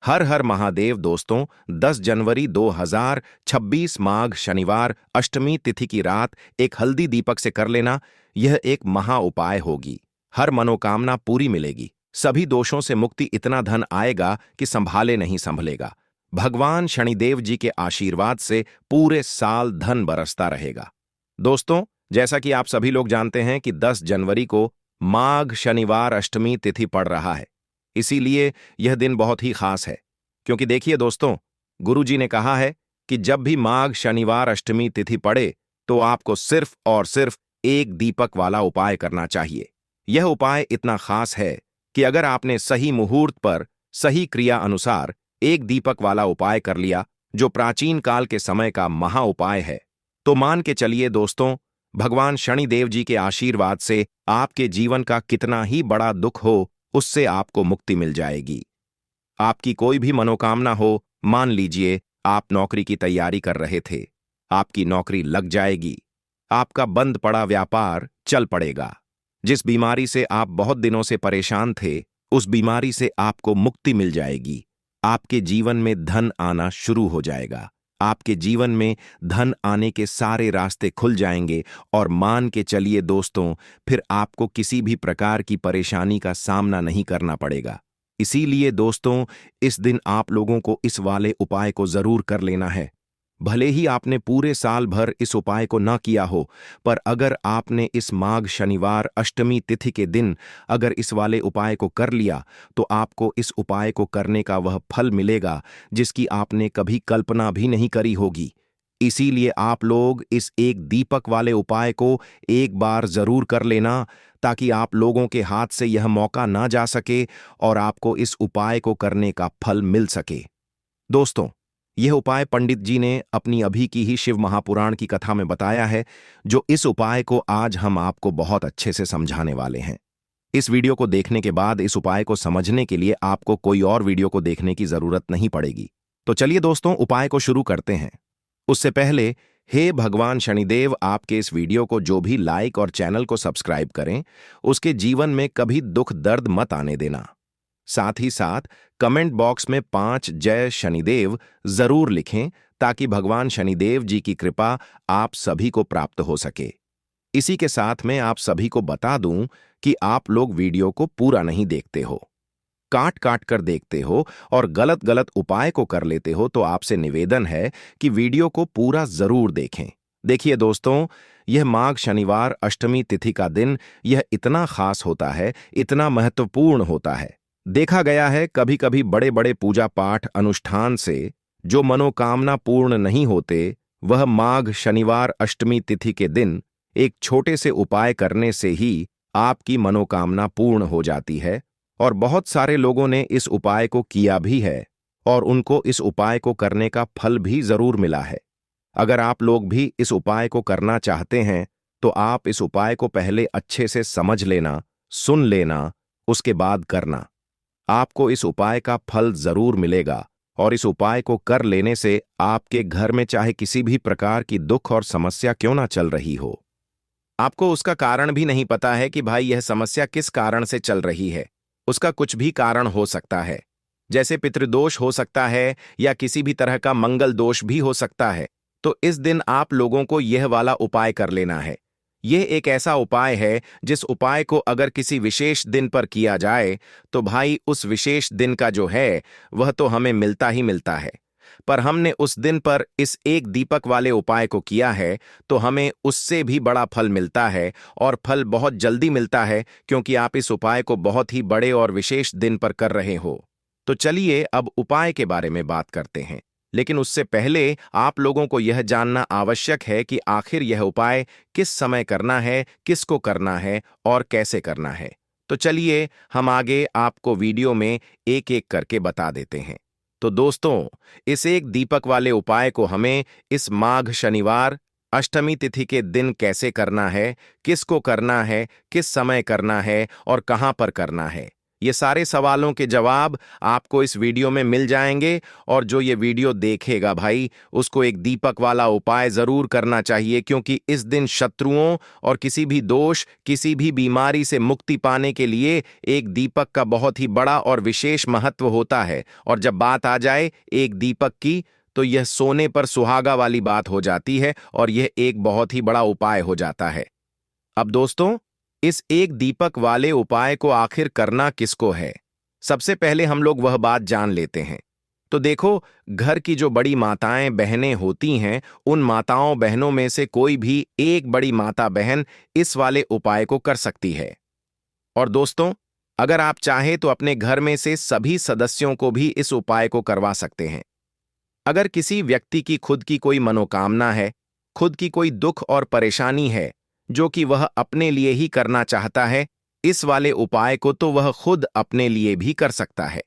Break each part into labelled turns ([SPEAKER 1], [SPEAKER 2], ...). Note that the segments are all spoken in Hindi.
[SPEAKER 1] हर हर महादेव दोस्तों। 10 जनवरी 2026 माघ शनिवार अष्टमी तिथि की रात एक हल्दी दीपक से कर लेना। यह एक महा उपाय होगी। हर मनोकामना पूरी मिलेगी। सभी दोषों से मुक्ति। इतना धन आएगा कि संभाले नहीं संभलेगा। भगवान शनिदेव जी के आशीर्वाद से पूरे साल धन बरसता रहेगा। दोस्तों, जैसा कि आप सभी लोग जानते हैं कि 10 जनवरी को माघ शनिवार अष्टमी तिथि पड़ रहा है। इसीलिए यह दिन बहुत ही खास है। क्योंकि देखिए दोस्तों, गुरुजी ने कहा है कि जब भी माघ शनिवार अष्टमी तिथि पड़े तो आपको सिर्फ और सिर्फ एक दीपक वाला उपाय करना चाहिए। यह उपाय इतना खास है कि अगर आपने सही मुहूर्त पर सही क्रिया अनुसार एक दीपक वाला उपाय कर लिया, जो प्राचीन काल के समय का महा उपाय है, तो मान के चलिए दोस्तों, भगवान शनिदेव जी के आशीर्वाद से आपके जीवन का कितना ही बड़ा दुख हो, उससे आपको मुक्ति मिल जाएगी। आपकी कोई भी मनोकामना हो, मान लीजिए आप नौकरी की तैयारी कर रहे थे, आपकी नौकरी लग जाएगी। आपका बंद पड़ा व्यापार चल पड़ेगा। जिस बीमारी से आप बहुत दिनों से परेशान थे, उस बीमारी से आपको मुक्ति मिल जाएगी। आपके जीवन में धन आना शुरू हो जाएगा। आपके जीवन में धन आने के सारे रास्ते खुल जाएंगे और मान के चलिए दोस्तों, फिर आपको किसी भी प्रकार की परेशानी का सामना नहीं करना पड़ेगा। इसीलिए दोस्तों, इस दिन आप लोगों को इस वाले उपाय को जरूर कर लेना है। भले ही आपने पूरे साल भर इस उपाय को न किया हो, पर अगर आपने इस माघ शनिवार अष्टमी तिथि के दिन अगर इस वाले उपाय को कर लिया, तो आपको इस उपाय को करने का वह फल मिलेगा जिसकी आपने कभी कल्पना भी नहीं करी होगी। इसीलिए आप लोग इस एक दीपक वाले उपाय को एक बार जरूर कर लेना, ताकि आप लोगों के हाथ से यह मौका ना जा सके और आपको इस उपाय को करने का फल मिल सके। दोस्तों, यह उपाय पंडित जी ने अपनी अभी की ही शिव महापुराण की कथा में बताया है, जो इस उपाय को आज हम आपको बहुत अच्छे से समझाने वाले हैं। इस वीडियो को देखने के बाद इस उपाय को समझने के लिए आपको कोई और वीडियो को देखने की जरूरत नहीं पड़ेगी। तो चलिए दोस्तों, उपाय को शुरू करते हैं। उससे पहले, हे भगवान शनिदेव, आपके इस वीडियो को जो भी लाइक और चैनल को सब्सक्राइब करें, उसके जीवन में कभी दुख दर्द मत आने देना। साथ ही साथ कमेंट बॉक्स में 5 जय शनिदेव जरूर लिखें, ताकि भगवान शनिदेव जी की कृपा आप सभी को प्राप्त हो सके। इसी के साथ मैं आप सभी को बता दूं कि आप लोग वीडियो को पूरा नहीं देखते हो, काट काट कर देखते हो और गलत गलत उपाय को कर लेते हो, तो आपसे निवेदन है कि वीडियो को पूरा जरूर देखें। देखिए दोस्तों, यह माघ शनिवार अष्टमी तिथि का दिन यह इतना खास होता है, इतना महत्वपूर्ण होता है। देखा गया है कभी कभी बड़े बड़े पूजा पाठ अनुष्ठान से जो मनोकामना पूर्ण नहीं होते, वह माघ शनिवार अष्टमी तिथि के दिन एक छोटे से उपाय करने से ही आपकी मनोकामना पूर्ण हो जाती है। और बहुत सारे लोगों ने इस उपाय को किया भी है और उनको इस उपाय को करने का फल भी जरूर मिला है। अगर आप लोग भी इस उपाय को करना चाहते हैं, तो आप इस उपाय को पहले अच्छे से समझ लेना, सुन लेना, उसके बाद करना। आपको इस उपाय का फल जरूर मिलेगा और इस उपाय को कर लेने से आपके घर में चाहे किसी भी प्रकार की दुख और समस्या क्यों ना चल रही हो, आपको उसका कारण भी नहीं पता है कि भाई यह समस्या किस कारण से चल रही है। उसका कुछ भी कारण हो सकता है, जैसे पितृदोष हो सकता है या किसी भी तरह का मंगल दोष भी हो सकता है। तो इस दिन आप लोगों को यह वाला उपाय कर लेना है। यह एक ऐसा उपाय है जिस उपाय को अगर किसी विशेष दिन पर किया जाए, तो भाई उस विशेष दिन का जो है वह तो हमें मिलता ही मिलता है। पर हमने उस दिन पर इस एक दीपक वाले उपाय को किया है, तो हमें उससे भी बड़ा फल मिलता है और फल बहुत जल्दी मिलता है, क्योंकि आप इस उपाय को बहुत ही बड़े और विशेष दिन पर कर रहे हो। तो चलिए अब उपाय के बारे में बात करते हैं। लेकिन उससे पहले आप लोगों को यह जानना आवश्यक है कि आखिर यह उपाय किस समय करना है, किसको करना है और कैसे करना है। तो चलिए हम आगे आपको वीडियो में एक एक करके बता देते हैं। तो दोस्तों, इस एक दीपक वाले उपाय को हमें इस माघ शनिवार अष्टमी तिथि के दिन कैसे करना है, किसको करना है, किस समय करना है और कहां पर करना है, ये सारे सवालों के जवाब आपको इस वीडियो में मिल जाएंगे। और जो ये वीडियो देखेगा भाई, उसको एक दीपक वाला उपाय जरूर करना चाहिए, क्योंकि इस दिन शत्रुओं और किसी भी दोष, किसी भी बीमारी से मुक्ति पाने के लिए एक दीपक का बहुत ही बड़ा और विशेष महत्व होता है। और जब बात आ जाए एक दीपक की, तो यह सोने पर सुहागा वाली बात हो जाती है और यह एक बहुत ही बड़ा उपाय हो जाता है। अब दोस्तों, इस एक दीपक वाले उपाय को आखिर करना किसको है, सबसे पहले हम लोग वह बात जान लेते हैं। तो देखो, घर की जो बड़ी माताएं बहनें होती हैं, उन माताओं बहनों में से कोई भी एक बड़ी माता बहन इस वाले उपाय को कर सकती है। और दोस्तों, अगर आप चाहें तो अपने घर में से सभी सदस्यों को भी इस उपाय को करवा सकते हैं। अगर किसी व्यक्ति की खुद की कोई मनोकामना है, खुद की कोई दुख और परेशानी है जो कि वह अपने लिए ही करना चाहता है, इस वाले उपाय को तो वह खुद अपने लिए भी कर सकता है।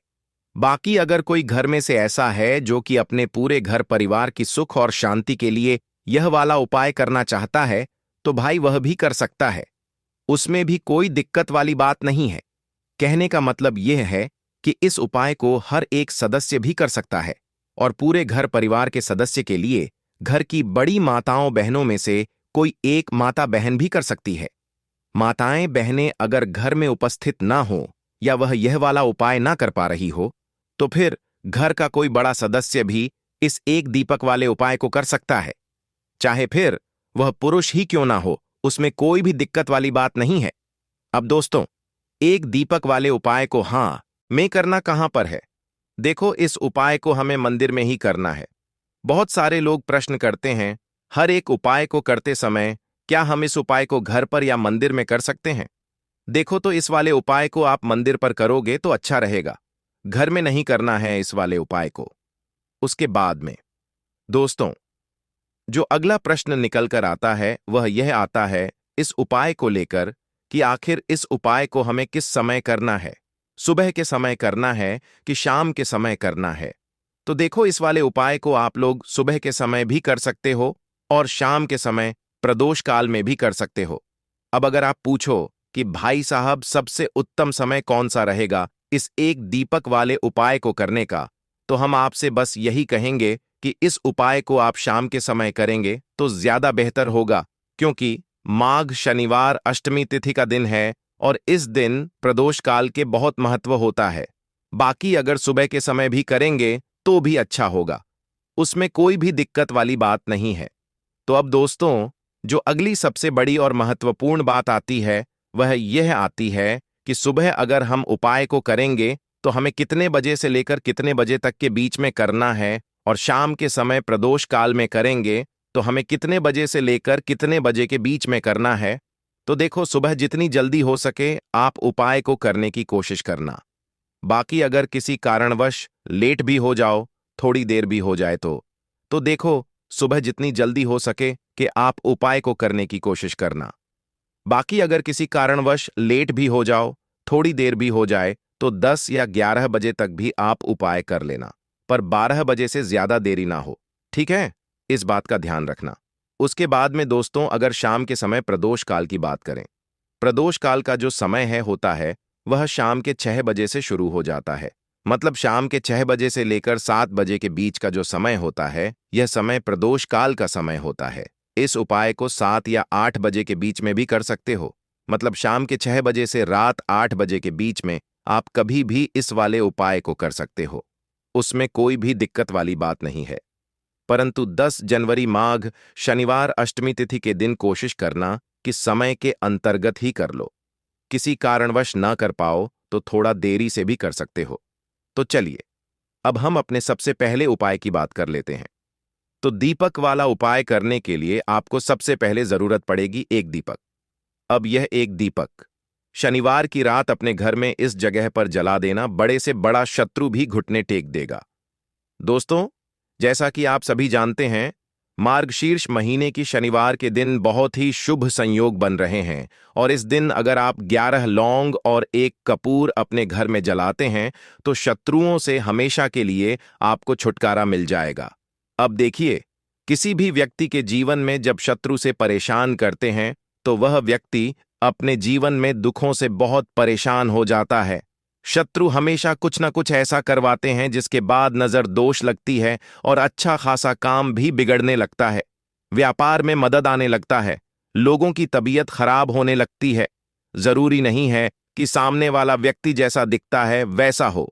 [SPEAKER 1] बाकी अगर कोई घर में से ऐसा है जो कि अपने पूरे घर परिवार की सुख और शांति के लिए यह वाला उपाय करना चाहता है, तो भाई वह भी कर सकता है। उसमें भी कोई दिक्कत वाली बात नहीं है। कहने का मतलब यह है कि इस उपाय को हर एक सदस्य भी कर सकता है और पूरे घर परिवार के सदस्य के लिए घर की बड़ी माताओं बहनों में से कोई एक माता बहन भी कर सकती है। माताएं बहनें अगर घर में उपस्थित ना हो या वह यह वाला उपाय ना कर पा रही हो, तो फिर घर का कोई बड़ा सदस्य भी इस एक दीपक वाले उपाय को कर सकता है। चाहे फिर वह पुरुष ही क्यों ना हो, उसमें कोई भी दिक्कत वाली बात नहीं है। अब दोस्तों, एक दीपक वाले उपाय को में करना कहां पर है? देखो, इस उपाय को हमें मंदिर में ही करना है। बहुत सारे लोग प्रश्न करते हैं, हर एक उपाय को करते समय क्या हम इस उपाय को घर पर या मंदिर में कर सकते हैं? देखो, तो इस वाले उपाय को आप मंदिर पर करोगे तो अच्छा रहेगा, घर में नहीं करना है इस वाले उपाय को। उसके बाद में दोस्तों, जो अगला प्रश्न निकल कर आता है वह यह आता है इस उपाय को लेकर कि आखिर इस उपाय को हमें किस समय करना है, सुबह के समय करना है कि शाम के समय करना है? तो देखो, इस वाले उपाय को आप लोग सुबह के समय भी कर सकते हो और शाम के समय प्रदोष काल में भी कर सकते हो। अब अगर आप पूछो कि भाई साहब सबसे उत्तम समय कौन सा रहेगा इस एक दीपक वाले उपाय को करने का, तो हम आपसे बस यही कहेंगे कि इस उपाय को आप शाम के समय करेंगे तो ज्यादा बेहतर होगा, क्योंकि माघ शनिवार अष्टमी तिथि का दिन है और इस दिन प्रदोष काल के बहुत महत्व होता है। बाकी अगर सुबह के समय भी करेंगे तो भी अच्छा होगा, उसमें कोई भी दिक्कत वाली बात नहीं है। तो अब दोस्तों, जो अगली सबसे बड़ी और महत्वपूर्ण बात आती है वह यह आती है कि सुबह अगर हम उपाय को करेंगे तो हमें कितने बजे से लेकर कितने बजे तक के बीच में करना है, और शाम के समय प्रदोष काल में करेंगे तो हमें कितने बजे से लेकर कितने बजे के बीच में करना है। तो देखो, सुबह जितनी जल्दी हो सके आप उपाय को करने की कोशिश करना। बाकी अगर किसी कारणवश लेट भी हो जाओ, थोड़ी देर भी हो जाए तो देखो, सुबह जितनी जल्दी हो सके कि आप उपाय को करने की कोशिश करना। बाकी अगर किसी कारणवश लेट भी हो जाओ, थोड़ी देर भी हो जाए, तो 10 या 11 बजे तक भी आप उपाय कर लेना, पर 12 बजे से ज्यादा देरी ना हो, ठीक है? इस बात का ध्यान रखना। उसके बाद में दोस्तों, अगर शाम के समय प्रदोष काल की बात करें, प्रदोष काल का जो समय होता है वह शाम के 6 बजे से शुरू हो जाता है। मतलब शाम के 6 बजे से लेकर 7 बजे के बीच का जो समय होता है, यह समय प्रदोष काल का समय होता है। इस उपाय को 7 या 8 बजे के बीच में भी कर सकते हो। मतलब शाम के 6 बजे से रात 8 बजे के बीच में आप कभी भी इस वाले उपाय को कर सकते हो, उसमें कोई भी दिक्कत वाली बात नहीं है। परंतु 10 जनवरी माघ शनिवार अष्टमी तिथि के दिन कोशिश करना कि समय के अंतर्गत ही कर लो। किसी कारणवश ना कर पाओ तो थोड़ा देरी से भी कर सकते हो। तो चलिए, अब हम अपने सबसे पहले उपाय की बात कर लेते हैं। तो दीपक वाला उपाय करने के लिए आपको सबसे पहले जरूरत पड़ेगी एक दीपक। अब यह एक दीपक शनिवार की रात अपने घर में इस जगह पर जला देना, बड़े से बड़ा शत्रु भी घुटने टेक देगा। दोस्तों, जैसा कि आप सभी जानते हैं, मार्गशीर्ष महीने की शनिवार के दिन बहुत ही शुभ संयोग बन रहे हैं और इस दिन अगर आप 11 लौंग और एक कपूर अपने घर में जलाते हैं तो शत्रुओं से हमेशा के लिए आपको छुटकारा मिल जाएगा। अब देखिए, किसी भी व्यक्ति के जीवन में जब शत्रु से परेशान करते हैं तो वह व्यक्ति अपने जीवन में दुखों से बहुत परेशान हो जाता है। शत्रु हमेशा कुछ न कुछ ऐसा करवाते हैं जिसके बाद नजर दोष लगती है और अच्छा खासा काम भी बिगड़ने लगता है। व्यापार में मदद आने लगता है, लोगों की तबीयत खराब होने लगती है। जरूरी नहीं है कि सामने वाला व्यक्ति जैसा दिखता है वैसा हो।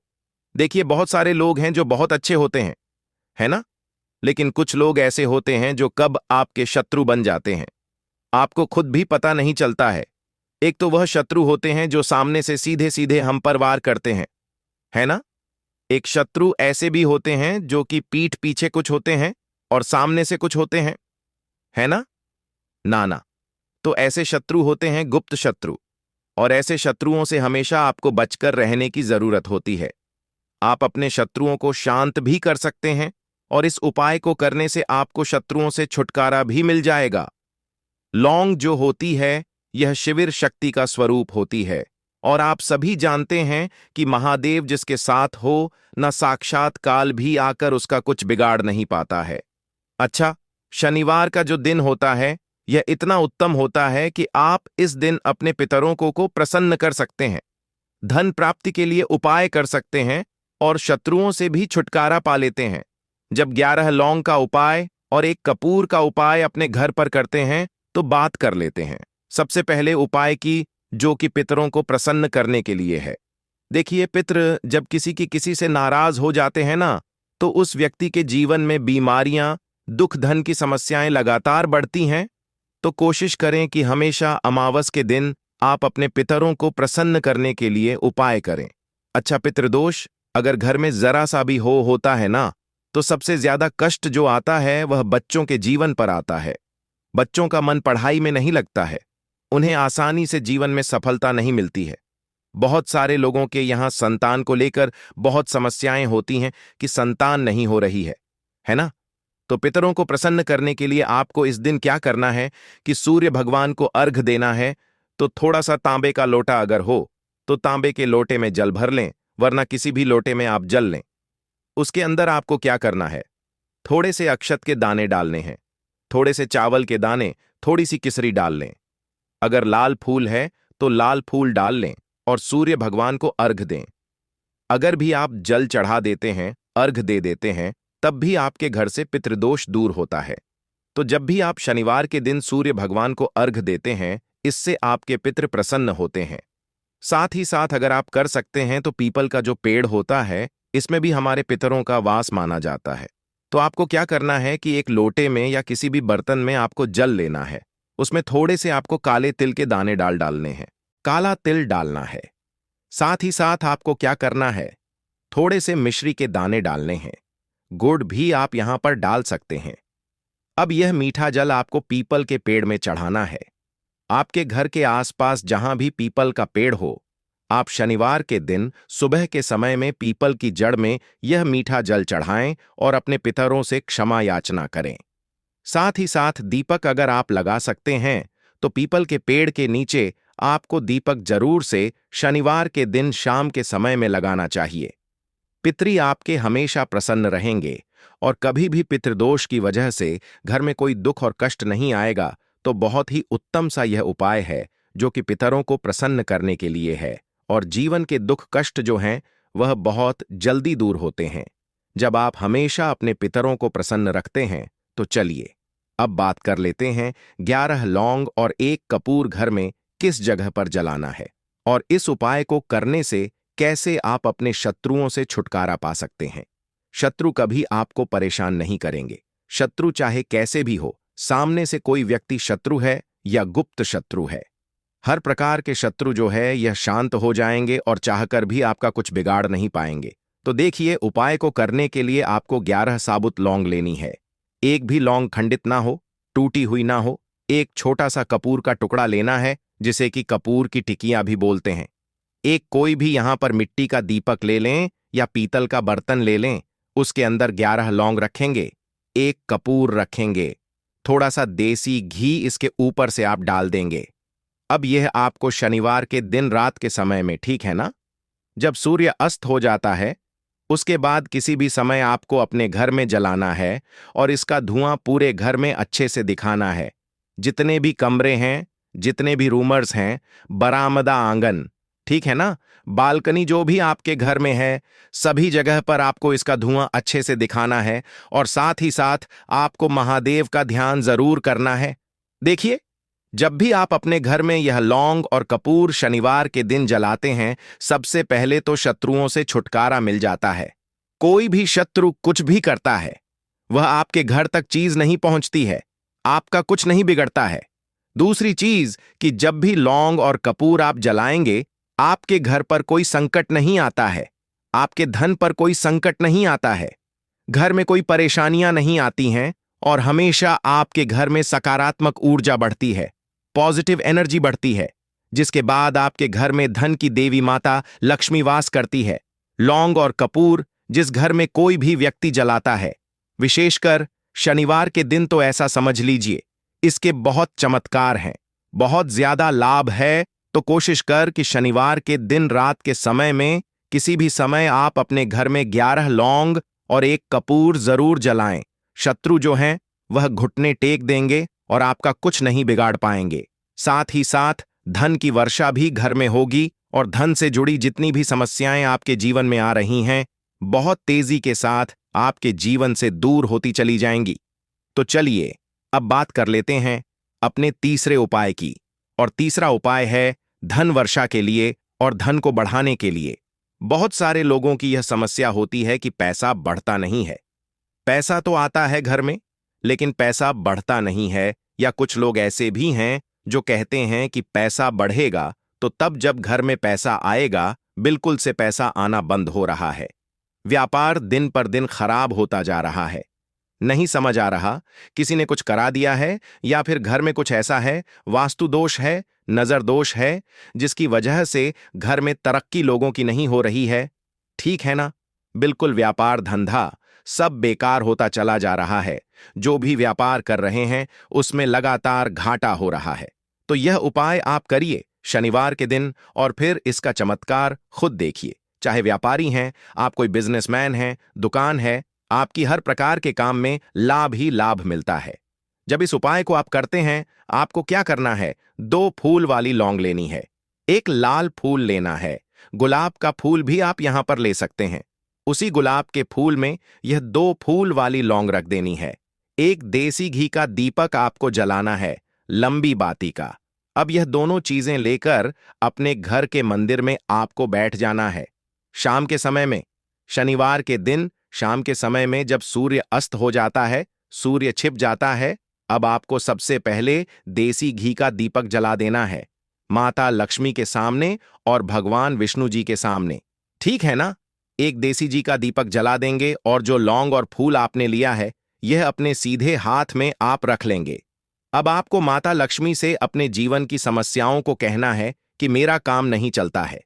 [SPEAKER 1] देखिए, बहुत सारे लोग हैं जो बहुत अच्छे होते हैं, है ना? लेकिन कुछ लोग ऐसे होते हैं जो कब आपके शत्रु बन जाते हैं, आपको खुद भी पता नहीं चलता है। एक तो वह शत्रु होते हैं जो सामने से सीधे सीधे हम पर वार करते हैं, है ना? एक शत्रु ऐसे भी होते हैं जो कि पीठ पीछे कुछ होते हैं और सामने से कुछ होते हैं, है ना? ना ना। तो ऐसे शत्रु होते हैं गुप्त शत्रु, और ऐसे शत्रुओं से हमेशा आपको बचकर रहने की जरूरत होती है। आप अपने शत्रुओं को शांत भी कर सकते हैं, और इस उपाय को करने से आपको शत्रुओं से छुटकारा भी मिल जाएगा। लौंग जो होती है, यह शिविर शक्ति का स्वरूप होती है, और आप सभी जानते हैं कि महादेव जिसके साथ हो, न साक्षात काल भी आकर उसका कुछ बिगाड़ नहीं पाता है। अच्छा, शनिवार का जो दिन होता है, यह इतना उत्तम होता है कि आप इस दिन अपने पितरों को प्रसन्न कर सकते हैं, धन प्राप्ति के लिए उपाय कर सकते हैं, और शत्रुओं से भी छुटकारा पा लेते हैं। जब 11 लौंग का उपाय और 1 कपूर का उपाय अपने घर पर करते हैं, तो बात कर लेते हैं। सबसे पहले उपाय की, जो कि पितरों को प्रसन्न करने के लिए है। देखिए, पितृ जब किसी से नाराज हो जाते हैं ना, तो उस व्यक्ति के जीवन में बीमारियां, दुख, धन की समस्याएं लगातार बढ़ती हैं। तो कोशिश करें कि हमेशा अमावस के दिन आप अपने पितरों को प्रसन्न करने के लिए उपाय करें। अच्छा, पितृदोष अगर घर में जरा सा भी होता है ना, तो सबसे ज्यादा कष्ट जो आता है वह बच्चों के जीवन पर आता है। बच्चों का मन पढ़ाई में नहीं लगता है, उन्हें आसानी से जीवन में सफलता नहीं मिलती है। बहुत सारे लोगों के यहाँ संतान को लेकर बहुत समस्याएं होती हैं कि संतान नहीं हो रही है ना? तो पितरों को प्रसन्न करने के लिए आपको इस दिन क्या करना है कि सूर्य भगवान को अर्घ देना है। तो थोड़ा सा तांबे का लोटा अगर हो, तो तांबे के लोटे में जल भर लें, वरना किसी भी लोटे में आप जल लें। उसके अंदर आपको क्या करना है, थोड़े से अक्षत के दाने डालने हैं, थोड़े से चावल के दाने, थोड़ी सी किसरी डाल लें। अगर लाल फूल है तो लाल फूल डाल लें और सूर्य भगवान को अर्घ दें। अगर भी आप जल चढ़ा देते हैं, अर्घ दे देते हैं, तब भी आपके घर से पितृदोष दूर होता है। तो जब भी आप शनिवार के दिन सूर्य भगवान को अर्घ देते हैं, इससे आपके पितृ प्रसन्न होते हैं। साथ ही साथ अगर आप कर सकते हैं तो पीपल का जो पेड़ होता है, इसमें भी हमारे पितरों का वास माना जाता है। तो आपको क्या करना है कि एक लोटे में या किसी भी बर्तन में आपको जल लेना है, उसमें थोड़े से आपको काले तिल के दाने डालने हैं, काला तिल डालना है। साथ ही साथ आपको क्या करना है, थोड़े से मिश्री के दाने डालने हैं, गुड़ भी आप यहां पर डाल सकते हैं। अब यह मीठा जल आपको पीपल के पेड़ में चढ़ाना है। आपके घर के आसपास जहां भी पीपल का पेड़ हो, आप शनिवार के दिन सुबह के समय में पीपल की जड़ में यह मीठा जल चढ़ाएं और अपने पितरों से क्षमा याचना करें। साथ ही साथ दीपक अगर आप लगा सकते हैं, तो पीपल के पेड़ के नीचे आपको दीपक जरूर से शनिवार के दिन शाम के समय में लगाना चाहिए। पितरी आपके हमेशा प्रसन्न रहेंगे, और कभी भी पितृदोष की वजह से घर में कोई दुख और कष्ट नहीं आएगा। तो बहुत ही उत्तम सा यह उपाय है, जो कि पितरों को प्रसन्न करने के लिए है, और जीवन के दुख कष्ट जो हैं वह बहुत जल्दी दूर होते हैं जब आप हमेशा अपने पितरों को प्रसन्न रखते हैं। तो चलिए अब बात कर लेते हैं 11 लौंग और 1 कपूर घर में किस जगह पर जलाना है, और इस उपाय को करने से कैसे आप अपने शत्रुओं से छुटकारा पा सकते हैं। शत्रु कभी आपको परेशान नहीं करेंगे। शत्रु चाहे कैसे भी हो, सामने से कोई व्यक्ति शत्रु है या गुप्त शत्रु है, हर प्रकार के शत्रु जो है यह शांत हो जाएंगे और चाहकर भी आपका कुछ बिगाड़ नहीं पाएंगे। तो देखिए, उपाय को करने के लिए आपको 11 साबुत लौंग लेनी है। एक भी लौंग खंडित ना हो, टूटी हुई ना हो। एक छोटा सा कपूर का टुकड़ा लेना है, जिसे कि कपूर की टिकियां भी बोलते हैं। एक कोई भी यहां पर मिट्टी का दीपक ले लें या पीतल का बर्तन ले लें, उसके अंदर 11 लौंग रखेंगे, 1 कपूर रखेंगे, थोड़ा सा देसी घी इसके ऊपर से आप डाल देंगे। अब यह आपको शनिवार के दिन रात के समय में, ठीक है ना, जब सूर्य अस्त हो जाता है, उसके बाद किसी भी समय आपको अपने घर में जलाना है, और इसका धुआं पूरे घर में अच्छे से दिखाना है। जितने भी कमरे हैं, जितने भी रूमर्स हैं, बरामदा आंगन, ठीक है ना। बालकनी जो भी आपके घर में है, सभी जगह पर आपको इसका धुआं अच्छे से दिखाना है और साथ ही साथ आपको महादेव का ध्यान जरूर करना है। देखिए, जब भी आप अपने घर में यह लौंग और कपूर शनिवार के दिन जलाते हैं, सबसे पहले तो शत्रुओं से छुटकारा मिल जाता है। कोई भी शत्रु कुछ भी करता है, वह आपके घर तक चीज नहीं पहुंचती है, आपका कुछ नहीं बिगड़ता है। दूसरी चीज कि जब भी लौंग और कपूर आप जलाएंगे, आपके घर पर कोई संकट नहीं आता है, आपके धन पर कोई संकट नहीं आता है, घर में कोई परेशानियां नहीं आती हैं और हमेशा आपके घर में सकारात्मक ऊर्जा बढ़ती है, पॉजिटिव एनर्जी बढ़ती है, जिसके बाद आपके घर में धन की देवी माता लक्ष्मी वास करती है। लौंग और कपूर जिस घर में कोई भी व्यक्ति जलाता है, विशेषकर शनिवार के दिन, तो ऐसा समझ लीजिए इसके बहुत चमत्कार हैं, बहुत ज्यादा लाभ है। तो कोशिश कर कि शनिवार के दिन रात के समय में किसी भी समय आप अपने घर में 11 लौंग और 1 कपूर जरूर जलाएं। शत्रु जो हैं वह घुटने टेक देंगे और आपका कुछ नहीं बिगाड़ पाएंगे। साथ ही साथ धन की वर्षा भी घर में होगी और धन से जुड़ी जितनी भी समस्याएं आपके जीवन में आ रही हैं, बहुत तेजी के साथ आपके जीवन से दूर होती चली जाएंगी। तो चलिए अब बात कर लेते हैं अपने तीसरे उपाय की। और तीसरा उपाय है धन वर्षा के लिए और धन को बढ़ाने के लिए। बहुत सारे लोगों की यह समस्या होती है कि पैसा बढ़ता नहीं है। पैसा तो आता है घर में, लेकिन पैसा बढ़ता नहीं है। या कुछ लोग ऐसे भी हैं जो कहते हैं कि पैसा बढ़ेगा तो तब जब घर में पैसा आएगा, बिल्कुल से पैसा आना बंद हो रहा है। व्यापार दिन पर दिन खराब होता जा रहा है। नहीं समझ आ रहा, किसी ने कुछ करा दिया है या फिर घर में कुछ ऐसा है, वास्तु दोष है, नजर दोष है, जिसकी वजह से घर में तरक्की लोगों की नहीं हो रही है। ठीक है ना। बिल्कुल व्यापार धंधा सब बेकार होता चला जा रहा है। जो भी व्यापार कर रहे हैं उसमें लगातार घाटा हो रहा है। तो यह उपाय आप करिए शनिवार के दिन और फिर इसका चमत्कार खुद देखिए। चाहे व्यापारी हैं, आप कोई बिजनेसमैन हैं, दुकान है, आपकी हर प्रकार के काम में लाभ ही लाभ मिलता है। जब इस उपाय को आप करते हैं, आपको क्या करना है, 2 फूल वाली लौंग लेनी है, 1 लाल फूल लेना है, गुलाब का फूल भी आप यहां पर ले सकते हैं। उसी गुलाब के फूल में यह 2 फूल वाली लौंग रख देनी है। 1 देसी घी का दीपक आपको जलाना है, लंबी बाती का। अब यह दोनों चीजें लेकर अपने घर के मंदिर में आपको बैठ जाना है। शाम के समय में, शनिवार के दिन शाम के समय में जब सूर्य अस्त हो जाता है, सूर्य छिप जाता है, अब आपको सबसे पहले देसी घी का दीपक जला देना है, माता लक्ष्मी के सामने और भगवान विष्णु जी के सामने। ठीक है ना। 1 देसी घी का दीपक जला देंगे और जो लौंग और फूल आपने लिया है, यह अपने सीधे हाथ में आप रख लेंगे। अब आपको माता लक्ष्मी से अपने जीवन की समस्याओं को कहना है कि मेरा काम नहीं चलता है,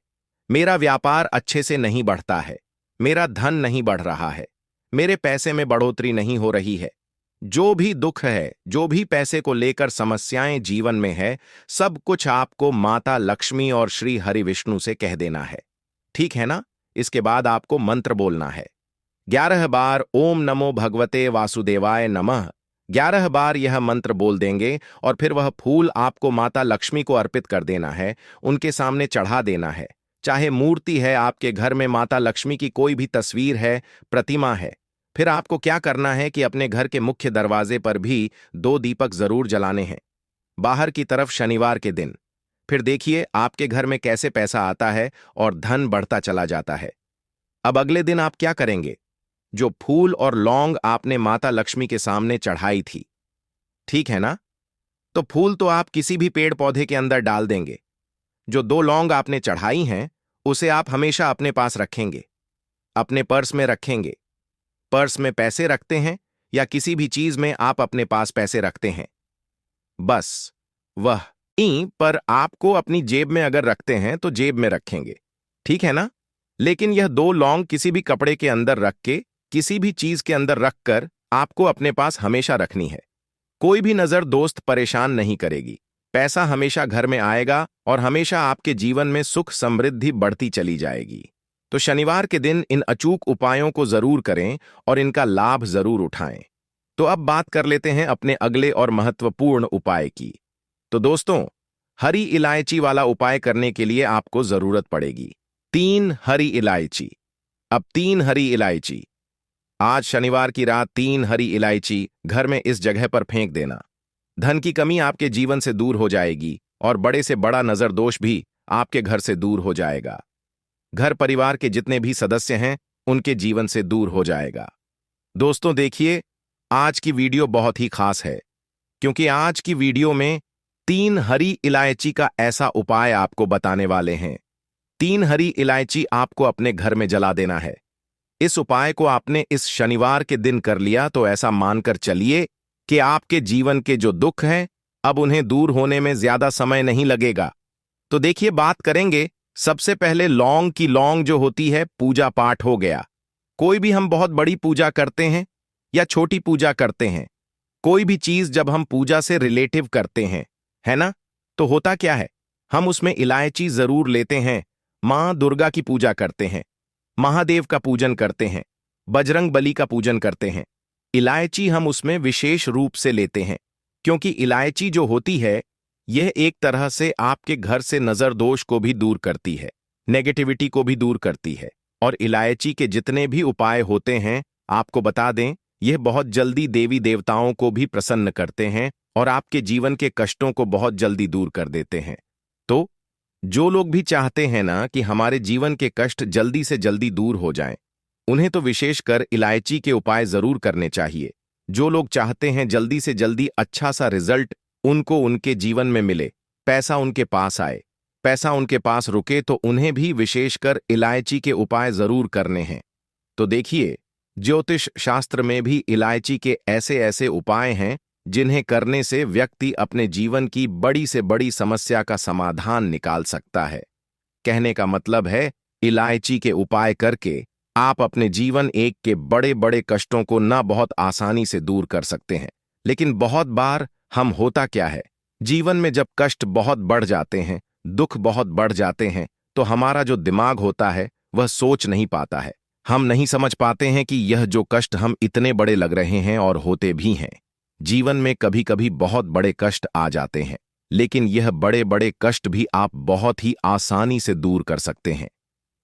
[SPEAKER 1] मेरा व्यापार अच्छे से नहीं बढ़ता है, मेरा धन नहीं बढ़ रहा है, मेरे पैसे में बढ़ोतरी नहीं हो रही है। जो भी दुख है, जो भी पैसे को लेकर समस्याएं जीवन में है, सब कुछ आपको माता लक्ष्मी और श्री हरि विष्णु से कह देना है। ठीक है ना। इसके बाद आपको मंत्र बोलना है। 11 बार ओम नमो भगवते वासुदेवाय नमः, 11 बार यह मंत्र बोल देंगे और फिर वह फूल आपको माता लक्ष्मी को अर्पित कर देना है, उनके सामने चढ़ा देना है। चाहे मूर्ति है आपके घर में, माता लक्ष्मी की कोई भी तस्वीर है, प्रतिमा है, फिर आपको क्या करना है कि अपने घर के मुख्य दरवाजे पर भी 2 दीपक जरूर जलाने हैं, बाहर की तरफ शनिवार के दिन। फिर देखिए आपके घर में कैसे पैसा आता है और धन बढ़ता चला जाता है। अब अगले दिन आप क्या करेंगे, जो फूल और लौंग आपने माता लक्ष्मी के सामने चढ़ाई थी, ठीक है ना, तो फूल तो आप किसी भी पेड़ पौधे के अंदर डाल देंगे। जो 2 लौंग आपने चढ़ाई हैं, उसे आप हमेशा अपने पास रखेंगे, अपने पर्स में रखेंगे। पर्स में पैसे रखते हैं या किसी भी चीज में आप अपने पास पैसे रखते हैं, बस वह पर आपको अपनी जेब में अगर रखते हैं तो जेब में रखेंगे। ठीक है ना। लेकिन यह 2 लौंग किसी भी कपड़े के अंदर रख के, किसी भी चीज के अंदर रखकर आपको अपने पास हमेशा रखनी है। कोई भी नजर दोस्त परेशान नहीं करेगी, पैसा हमेशा घर में आएगा और हमेशा आपके जीवन में सुख समृद्धि बढ़ती चली जाएगी। तो शनिवार के दिन इन अचूक उपायों को जरूर करें और इनका लाभ जरूर उठाएं। तो अब बात कर लेते हैं अपने अगले और महत्वपूर्ण उपाय की। तो दोस्तों, हरी इलायची वाला उपाय करने के लिए आपको जरूरत पड़ेगी 3 हरी इलायची। अब 3 हरी इलायची, आज शनिवार की रात 3 हरी इलायची घर में इस जगह पर फेंक देना। धन की कमी आपके जीवन से दूर हो जाएगी और बड़े से बड़ा नजर दोष भी आपके घर से दूर हो जाएगा। घर परिवार के जितने भी सदस्य हैं उनके जीवन से दूर हो जाएगा। दोस्तों देखिए, आज की वीडियो बहुत ही खास है, क्योंकि आज की वीडियो में 3 हरी इलायची का ऐसा उपाय आपको बताने वाले हैं। 3 हरी इलायची आपको अपने घर में जला देना है। इस उपाय को आपने इस शनिवार के दिन कर लिया तो ऐसा मानकर चलिए कि आपके जीवन के जो दुख हैं अब उन्हें दूर होने में ज्यादा समय नहीं लगेगा। तो देखिए, बात करेंगे सबसे पहले लौंग की। लौंग जो होती है, पूजा पाठ हो गया। कोई भी हम बहुत बड़ी पूजा करते हैं या छोटी पूजा करते हैं, कोई भी चीज जब हम पूजा से रिलेटिव करते हैं, है ना, तो होता क्या है, हम उसमें इलायची जरूर लेते हैं। मां दुर्गा की पूजा करते हैं, महादेव का पूजन करते हैं, बजरंग बली का पूजन करते हैं। इलायची हम उसमें विशेष रूप से लेते हैं, क्योंकि इलायची जो होती है यह एक तरह से आपके घर से नजर दोष को भी दूर करती है, नेगेटिविटी को भी दूर करती है। और इलायची के जितने भी उपाय होते हैं, आपको बता दें, यह बहुत जल्दी देवी देवताओं को भी प्रसन्न करते हैं और आपके जीवन के कष्टों को बहुत जल्दी दूर कर देते हैं। तो जो लोग भी चाहते हैं ना कि हमारे जीवन के कष्ट जल्दी से जल्दी दूर हो जाएं, उन्हें तो विशेषकर इलायची के उपाय जरूर करने चाहिए। जो लोग चाहते हैं जल्दी से जल्दी अच्छा सा रिजल्ट उनको उनके जीवन में मिले, पैसा उनके पास आए, पैसा उनके पास रुके, तो उन्हें भी विशेषकर इलायची के उपाय जरूर करने हैं। तो देखिए, ज्योतिष शास्त्र में भी इलायची के ऐसे ऐसे उपाय हैं जिन्हें करने से व्यक्ति अपने जीवन की बड़ी से बड़ी समस्या का समाधान निकाल सकता है। कहने का मतलब है, इलायची के उपाय करके आप अपने जीवन एक के बड़े बड़े कष्टों को ना बहुत आसानी से दूर कर सकते हैं। लेकिन बहुत बार हम होता क्या है, जीवन में जब कष्ट बहुत बढ़ जाते हैं, दुख बहुत बढ़ जाते हैं, तो हमारा जो दिमाग होता है वह सोच नहीं पाता है। हम नहीं समझ पाते हैं कि यह जो कष्ट हम इतने बड़े लग रहे हैं, और होते भी हैं। जीवन में कभी कभी बहुत बड़े कष्ट आ जाते हैं, लेकिन यह बड़े बड़े कष्ट भी आप बहुत ही आसानी से दूर कर सकते हैं।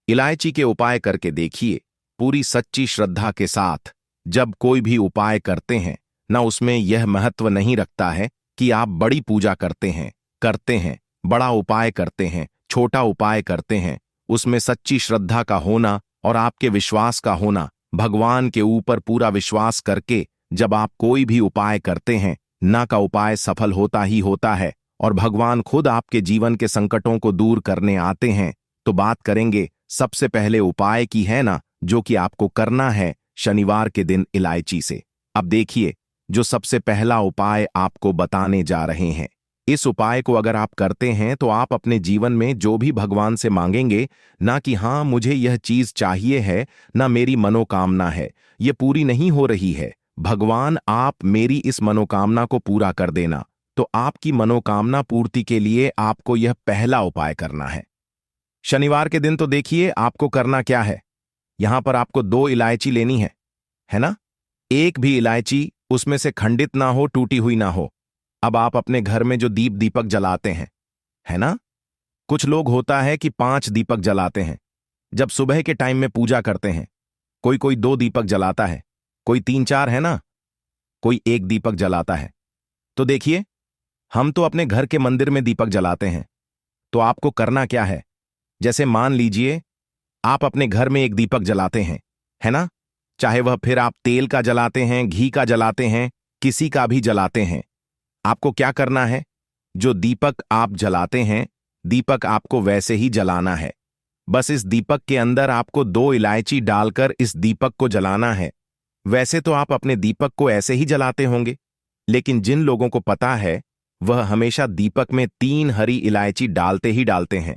[SPEAKER 1] इलायची के उपाय करके देखिए, पूरी सच्ची श्रद्धा के साथ। जब कोई भी उपाय करते हैं ना, उसमें यह महत्व नहीं रखता है कि आप बड़ी पूजा करते हैं, बड़ा उपाय करते हैं, छोटा उपाय करते हैं। उसमें सच्ची श्रद्धा का होना और आपके विश्वास का होना, भगवान के ऊपर पूरा विश्वास करके जब आप कोई भी उपाय करते हैं ना, का उपाय सफल होता ही होता है और भगवान खुद आपके जीवन के संकटों को दूर करने आते हैं। तो बात करेंगे सबसे पहले उपाय की, है ना, जो कि आपको करना है शनिवार के दिन इलायची से। अब देखिए, जो सबसे पहला उपाय आपको बताने जा रहे हैं, इस उपाय को अगर आप करते हैं तो आप अपने जीवन में जो भी भगवान से मांगेंगे, ना कि हाँ मुझे यह चीज चाहिए है, ना मेरी मनोकामना है, ये पूरी नहीं हो रही है, भगवान आप मेरी इस मनोकामना को पूरा कर देना। तो आपकी मनोकामना पूर्ति के लिए आपको यह पहला उपाय करना है शनिवार के दिन। तो देखिए, आपको करना क्या है, यहां पर आपको 2 इलायची लेनी है ना। एक भी इलायची उसमें से खंडित ना हो, टूटी हुई ना हो। अब आप अपने घर में जो दीपक जलाते हैं, है ना, कुछ लोग होता है कि 5 दीपक जलाते हैं जब सुबह के टाइम में पूजा करते हैं। कोई 2 दीपक जलाता है, कोई 3-4, है ना, कोई 1 दीपक जलाता है। तो देखिए, हम तो अपने घर के मंदिर में दीपक जलाते हैं। तो आपको करना क्या है, जैसे मान लीजिए आप अपने घर में 1 दीपक जलाते हैं, है ना, चाहे वह फिर आप तेल का जलाते हैं, घी का जलाते हैं, किसी का भी जलाते हैं। आपको क्या करना है, जो दीपक आप जलाते हैं, दीपक आपको वैसे ही जलाना है। बस इस दीपक के अंदर आपको 2 इलायची डालकर इस दीपक को जलाना है। वैसे तो आप अपने दीपक को ऐसे ही जलाते होंगे, लेकिन जिन लोगों को पता है वह हमेशा दीपक में 3 हरी इलायची डालते ही डालते हैं।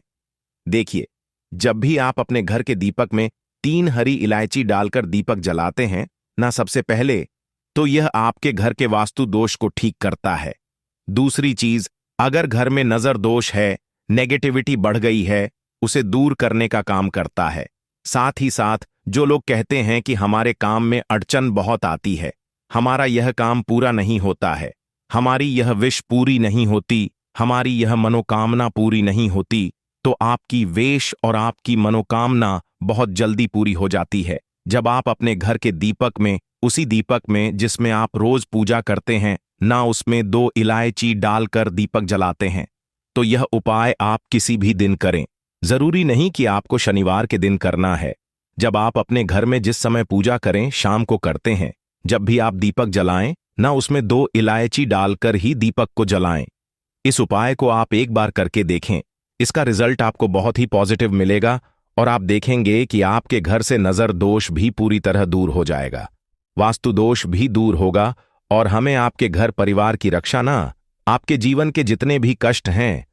[SPEAKER 1] देखिए, जब भी आप अपने घर के दीपक में 3 हरी इलायची डालकर दीपक जलाते हैं ना, सबसे पहले तो यह आपके घर के वास्तु दोष को ठीक करता है। दूसरी चीज, अगर घर में नजर दोष है, नेगेटिविटी बढ़ गई है, उसे दूर करने का काम करता है। साथ ही साथ जो लोग कहते हैं कि हमारे काम में अड़चन बहुत आती है, हमारा यह काम पूरा नहीं होता है, हमारी यह विश पूरी नहीं होती, हमारी यह मनोकामना पूरी नहीं होती तो आपकी वेश और आपकी मनोकामना बहुत जल्दी पूरी हो जाती है। जब आप अपने घर के दीपक में, उसी दीपक में जिसमें आप रोज पूजा करते हैं, ना उसमें 2 इलायची डालकर दीपक जलाते हैं, तो यह उपाय आप किसी भी दिन करें। जरूरी नहीं कि आपको शनिवार के दिन करना है। जब आप अपने घर में जिस समय पूजा करें, शाम को करते हैं, जब भी आप दीपक जलाएं, ना उसमें 2 इलायची डालकर ही दीपक को जलाएं। इस उपाय को आप एक बार करके देखें। इसका रिजल्ट आपको बहुत ही पॉजिटिव मिलेगा और आप देखेंगे कि आपके घर से नजर दोष भी पूरी तरह दूर हो जाएगा, वास्तु दोष भी दूर होगा और हमें आपके घर परिवार की रक्षा ना, आपके जीवन के जितने भी कष्ट हैं